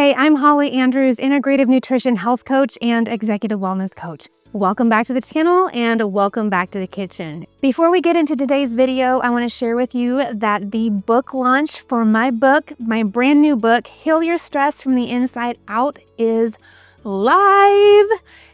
Hi, I'm Holly Andrews, integrative nutrition health coach and executive wellness coach. Welcome back to the channel and welcome back to the kitchen. Before we get into today's video, I want to share with you that the book launch for my book, my brand new book, Heal Your Stress from the Inside Out, is live.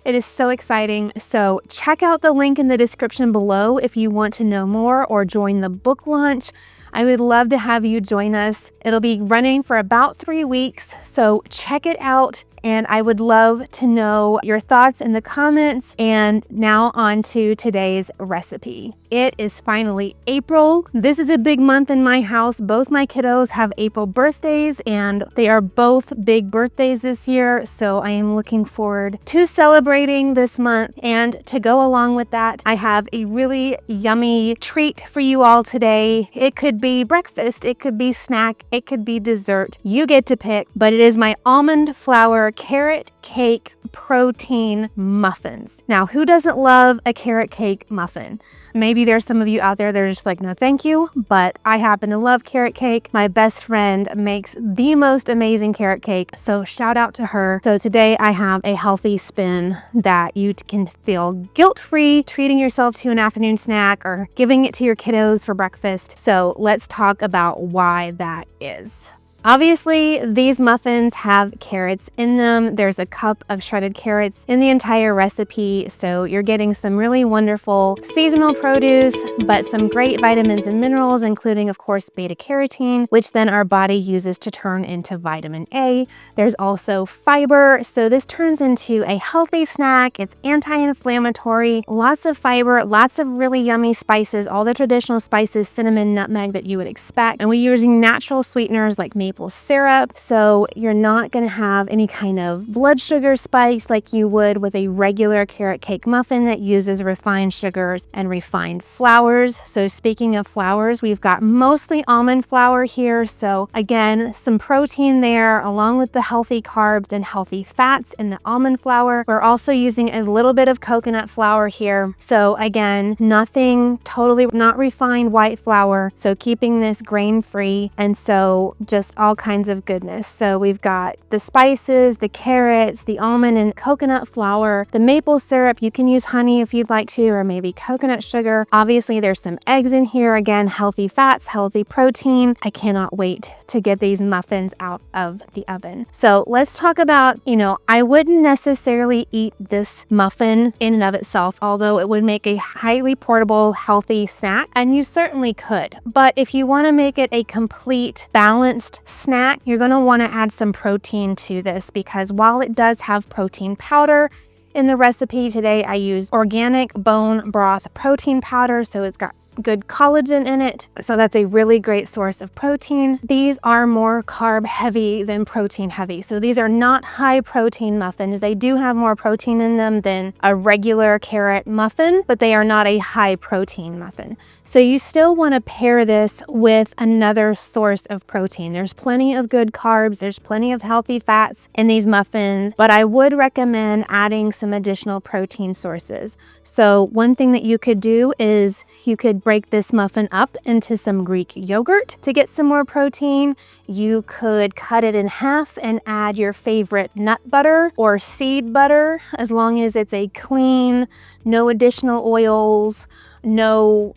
It is so exciting. So check out the link in the description below if you want to know more or join the book launch. I would love to have you join us. It'll be running for about 3 weeks, so check it out. And I would love to know your thoughts in the comments. And now on to today's recipe. It is finally April. This is a big month in my house. Both my kiddos have April birthdays and they are both big birthdays this year. So I am looking forward to celebrating this month. And to go along with that, I have a really yummy treat for you all today. It could be breakfast, it could be snack, it could be dessert. You get to pick, but it is my almond flour carrot cake protein muffins. Now, who doesn't love a carrot cake muffin? Maybe there's some of you out there that are just like, no, thank you, but I happen to love carrot cake. My best friend makes the most amazing carrot cake, so shout out to her. So today I have a healthy spin that you can feel guilt-free treating yourself to an afternoon snack or giving it to your kiddos for breakfast. So let's talk about why that is. Obviously, these muffins have carrots in them. There's a cup of shredded carrots in the entire recipe, so you're getting some really wonderful seasonal produce, but some great vitamins and minerals, including, of course, beta-carotene, which then our body uses to turn into vitamin A. There's also fiber, so this turns into a healthy snack. It's anti-inflammatory, lots of fiber, lots of really yummy spices, all the traditional spices, cinnamon, nutmeg that you would expect. And we're using natural sweeteners like maple syrup, so you're not going to have any kind of blood sugar spikes like you would with a regular carrot cake muffin that uses refined sugars and refined flours. So speaking of flours, we've got mostly almond flour here, so again, some protein there along with the healthy carbs and healthy fats in the almond flour. We're also using a little bit of coconut flour here, so again, nothing, totally not refined white flour, so keeping this grain free, and so just all kinds of goodness. So we've got the spices, the carrots, the almond and coconut flour, the maple syrup. You can use honey if you'd like to, or maybe coconut sugar. Obviously, there's some eggs in here. Again, healthy fats, healthy protein. I cannot wait to get these muffins out of the oven. So let's talk about, I wouldn't necessarily eat this muffin in and of itself, although it would make a highly portable, healthy snack, and you certainly could. But if you want to make it a complete, balanced snack, you're going to want to add some protein to this, because while it does have protein powder in the recipe today, I used organic bone broth protein powder, so it's got good collagen in it, so that's a really great source of protein. These are more carb heavy than protein heavy, so these are not high protein muffins. They do have more protein in them than a regular carrot muffin, but they are not a high protein muffin. So you still want to pair this with another source of protein. There's plenty of good carbs, there's plenty of healthy fats in these muffins, but I would recommend adding some additional protein sources. So one thing that you could do is you could break this muffin up into some Greek yogurt to get some more protein. You could cut it in half and add your favorite nut butter or seed butter, as long as it's a clean, no additional oils, no,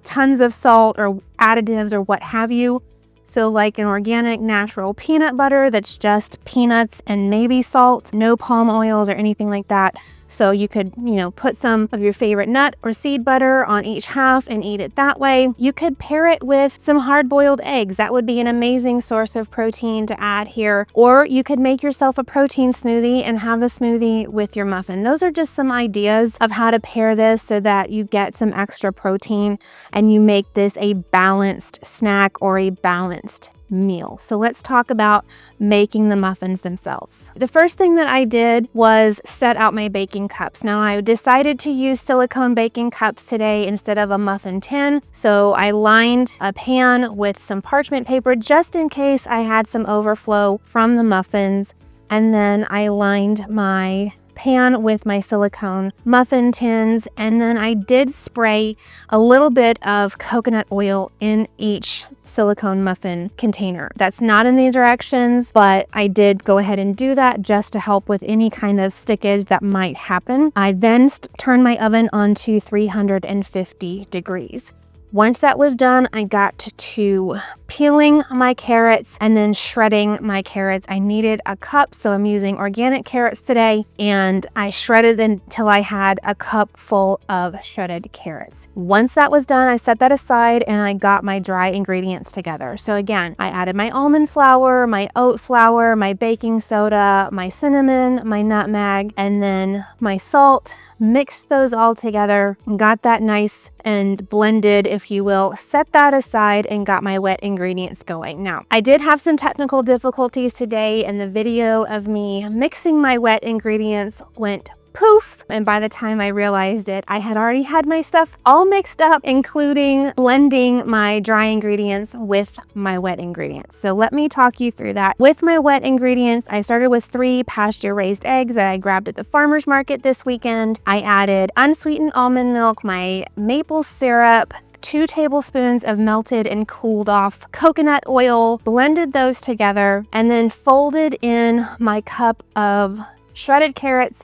tons of salt or additives or what have you. So like an organic natural peanut butter that's just peanuts and maybe salt, no palm oils or anything like that. So you could, put some of your favorite nut or seed butter on each half and eat it that way. You could pair it with some hard-boiled eggs. That would be an amazing source of protein to add here. Or you could make yourself a protein smoothie and have the smoothie with your muffin. Those are just some ideas of how to pair this so that you get some extra protein and you make this a balanced snack or a balanced meal. So let's talk about making the muffins themselves. The first thing that I did was set out my baking cups. Now I decided to use silicone baking cups today instead of a muffin tin. So I lined a pan with some parchment paper just in case I had some overflow from the muffins. And then I lined my pan with my silicone muffin tins, and then I did spray a little bit of coconut oil in each silicone muffin container. That's not in the directions, but I did go ahead and do that just to help with any kind of stickage that might happen. I then turned my oven on to 350 degrees. Once that was done, I got to peeling my carrots and then shredding my carrots. I needed a cup, so I'm using organic carrots today, and I shredded until I had a cup full of shredded carrots. Once that was done, I set that aside and I got my dry ingredients together. So again, I added my almond flour, my oat flour, my baking soda, my cinnamon, my nutmeg, and then my salt. Mixed those all together, got that nice and blended, if you will, set that aside and got my wet ingredients going. Now, I did have some technical difficulties today, and the video of me mixing my wet ingredients went poof, and by the time I realized it, I had already had my stuff all mixed up, including blending my dry ingredients with my wet ingredients. So let me talk you through that. With my wet ingredients, I started with 3 pasture-raised eggs that I grabbed at the farmer's market this weekend. I added unsweetened almond milk, my maple syrup, 2 tablespoons of melted and cooled off coconut oil, blended those together, and then folded in my cup of shredded carrots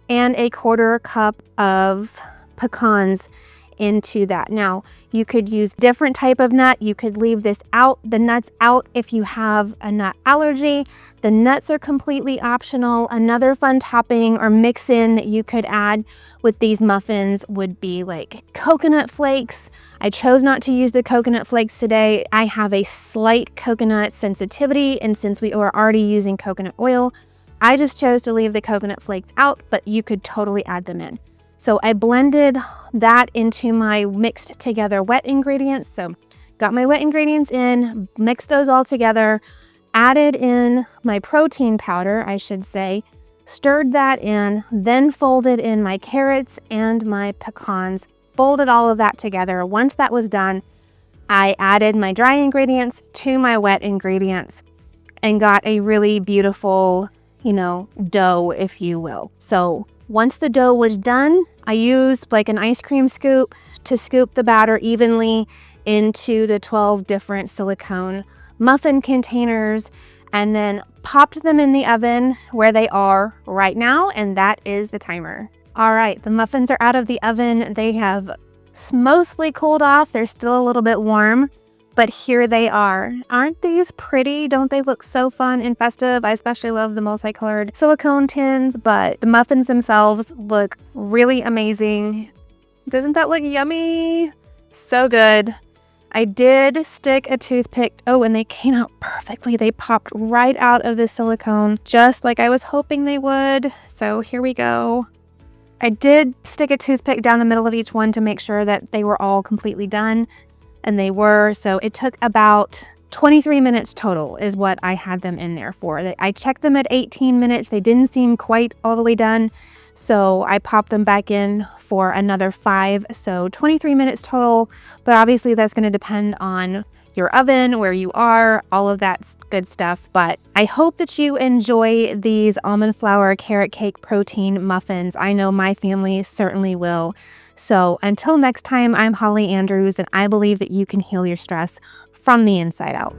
and a 1/4 cup of pecans into that. Now, you could use different type of nut. You could leave the nuts out if you have a nut allergy. The nuts are completely optional. Another fun topping or mix-in that you could add with these muffins would be like coconut flakes. I chose not to use the coconut flakes today. I have a slight coconut sensitivity, and since we are already using coconut oil, I just chose to leave the coconut flakes out, but you could totally add them in. So I blended that into my mixed together wet ingredients. So got my wet ingredients in, mixed those all together, added in my protein powder, I should say, stirred that in, then folded in my carrots and my pecans, folded all of that together. Once that was done, I added my dry ingredients to my wet ingredients and got a really beautiful, dough, if you will. So once the dough was done, I used like an ice cream scoop to scoop the batter evenly into the 12 different silicone muffin containers, and then popped them in the oven where they are right now, and that is the timer. All right, the muffins are out of the oven. They have mostly cooled off. They're still a little bit warm, but here they are. Aren't these pretty? Don't they look so fun and festive? I especially love the multicolored silicone tins, but the muffins themselves look really amazing. Doesn't that look yummy? So good. I did stick a toothpick. Oh, and they came out perfectly. They popped right out of the silicone, just like I was hoping they would. So here we go. I did stick a toothpick down the middle of each one to make sure that they were all completely done. And they were, so it took about 23 minutes total is what I had them in there for. I checked them at 18 minutes. They didn't seem quite all the way done, so I popped them back in for another 5, so 23 minutes total. But obviously that's going to depend on your oven, where you are, all of that good stuff. But I hope that you enjoy these almond flour carrot cake protein muffins. I know my family certainly will. So until next time, I'm Holly Andrews, and I believe that you can heal your stress from the inside out.